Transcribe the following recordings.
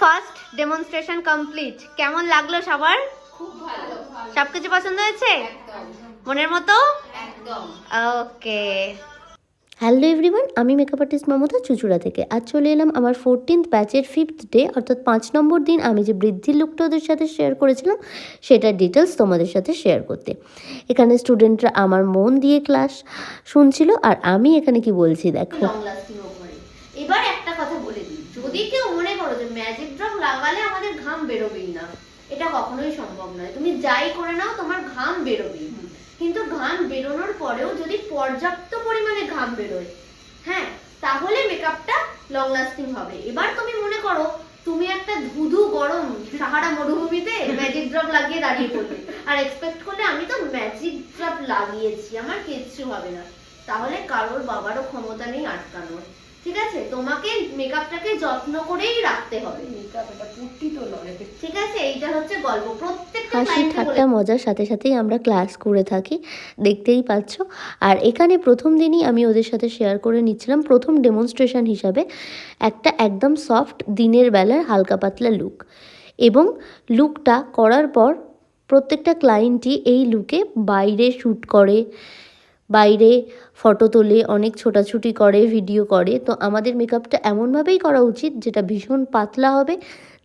First demonstration complete. কেমন লাগলো সবার? খুব ভালো। সবকিছু পছন্দ হয়েছে? একদম মনের মতো? একদম। ওকে। হ্যালো এভরিওয়ান, আমি মেকআপ আর্টিস্ট মমতা চুচুড়া থেকে। আজ চলে এলাম আমার 14th ব্যাচের 5th ডে অর্থাৎ 5 নম্বর দিন আমি যে বৃদ্ধির লুকটা ওদের সাথে শেয়ার করেছিলাম সেটার ডিটেলস তোমাদের সাথে শেয়ার করতে। এখানে স্টুডেন্টরা আমার মন দিয়ে ক্লাস শুনছিল আর আমি এখানে কি বলছি দেখো। লং লাস্টিং ওভারে। এবার একটা কথা বলে দিই, যদি কেউ মনে করো যে ম্যাজিক ড্রপ লাগালে আমাদের ঘাম বেরোবেই না, এটা কখনোই সম্ভব নয়। তুমি যাই করে নাও তোমার ঘাম বেরোবেই, কিন্তু ঘাম বেরোনোর পরেও যদি পর্যাপ্ত পরিমাণে ঘাম বেরোয়, হ্যাঁ, তাহলে মেকআপটা লং লাস্টিং হবে। এবার তুমি মনে করো তুমি একটা ধুধু গরম সাহারা মরুভূমিতে ম্যাজিক ড্রপ লাগিয়ে দাঁড়িয়ে পড়বে আর এক্সপেক্ট করলে আমি তো ম্যাজিক ড্রপ লাগিয়েছি আমার কিচ্ছু হবে না, তাহলে কারোর বাবারও ক্ষমতা নেই আটকানোর। ঠিক আছে, তোমাকে মেকআপটাকে যত্ন করেই রাখতে হবে। মেকআপ এটা পুটি তো নয়। ঠিক আছে, এইটা হচ্ছে গল্প। প্রত্যেকটা হাসি ক্লায়েন্টকে ঠাট্টা মজার সাথে সাথেই আমরা ক্লাস করে থাকি, দেখতেই পাচ্ছ। আর এখানে প্রথম দিনই আমি ওদের সাথে শেয়ার করে নিচ্ছিলাম প্রথম ডেমনস্ট্রেশন হিসাবে একটা একদম সফট দিনের বেলার হালকা পাতলা লুক। এবং লুকটা করার পর প্রত্যেকটা ক্লায়েন্টই এই লুকে বাইরে শ্যুট করে, বাইরে ফটো তোলে, অনেক ছোটাছুটি করে, ভিডিও করে। তো আমাদের মেকআপটা এমনভাবেই করা উচিত যেটা ভীষণ পাতলা হবে,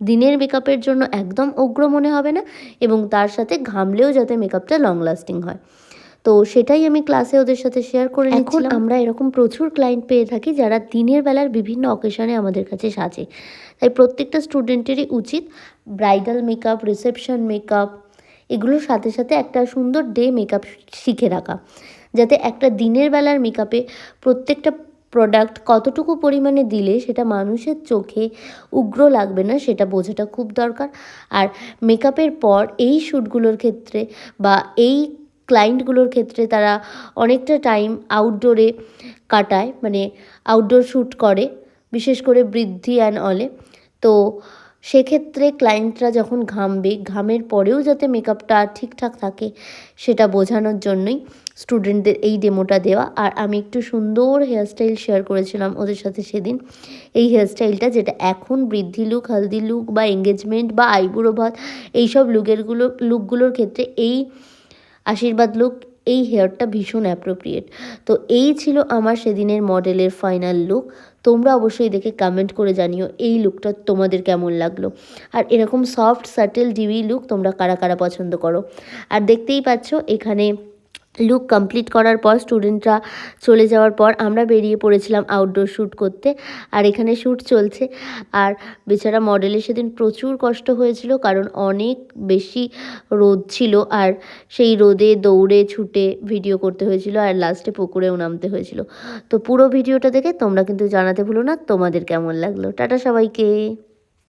দিনের মেকআপের জন্য একদম উগ্র মনে হবে না, এবং তার সাথে ঘামলেও যাতে মেকআপটা লং লাস্টিং হয়। তো সেটাই আমি ক্লাসে ওদের সাথে শেয়ার করে নিচ্ছিলাম। আমরা এরকম প্রচুর ক্লায়েন্ট পেয়ে থাকি যারা দিনের বেলার বিভিন্ন অকেশনে আমাদের কাছে সাজে। তাই প্রত্যেকটা স্টুডেন্টেরই উচিত ব্রাইডাল মেকআপ, রিসেপশন মেকআপ এগুলোর সাথে সাথে একটা সুন্দর ডে মেকআপ শিখে রাখা, যাতে একটা দিনের বেলার মেকআপে প্রত্যেকটা প্রোডাক্ট কতটুকু পরিমাণে দিলে সেটা মানুষের চোখে উগ্র লাগবে না সেটা বোঝাটা খুব দরকার। আর মেকআপের পর এই শ্যুটগুলোর ক্ষেত্রে বা এই ক্লায়েন্টগুলোর ক্ষেত্রে তারা অনেকটা টাইম আউটডোরে কাটায়, মানে আউটডোর শ্যুট করে, বিশেষ করে বৃদ্ধি অ্যান্ড অলে। তো সেক্ষেত্রে ক্লায়েন্টরা যখন ঘামবে, ঘামের পরেও যাতে মেকআপটা ঠিকঠাক থাকে সেটা বোঝানোর জন্যই স্টুডেন্টদের এই ডেমোটা দেওয়া। আর আমি একটু সুন্দর হেয়ারস্টাইল শেয়ার করেছিলাম ওদের সাথে সেদিন। এই হেয়ারস্টাইলটা যেটা এখন বৃদ্ধি লুক, হলদি লুক বা এঙ্গেজমেন্ট বা আইবুড়ো ভাত এইসব লুকগুলোর ক্ষেত্রে এই আশীর্বাদ লুক, এই হেয়ারটা ভীষণ অ্যাপ্রোপ্রিয়েট। তো এই ছিল আমার সেদিনের মডেলের ফাইনাল লুক। তোমরা অবশ্যই দেখে কমেন্ট করে জানিও এই লুকটা তোমাদের কেমন লাগলো। আর এরকম সফট সাটেল ডিউই লুক তোমরা কারা কারা পছন্দ করো। আর দেখতেই পাচ্ছ এখানে লুক কমপ্লিট করার পর স্টুডেন্টরা চলে যাওয়ার পর আমরা বেরিয়ে পড়েছিলাম আউটডোর শ্যুট করতে। আর এখানে শ্যুট চলছে। আর বেচারা মডেলের সেদিন প্রচুর কষ্ট হয়েছিল, কারণ অনেক বেশি রোদ ছিল আর সেই রোদে দৌড়ে ছুটে ভিডিও করতে হয়েছিল আর লাস্টে পুকুরেও নামতে হয়েছিল। তো পুরো ভিডিওটা দেখে তোমরা কিন্তু জানাতে ভুলো না তোমাদের কেমন লাগলো। টাটা সবাইকে।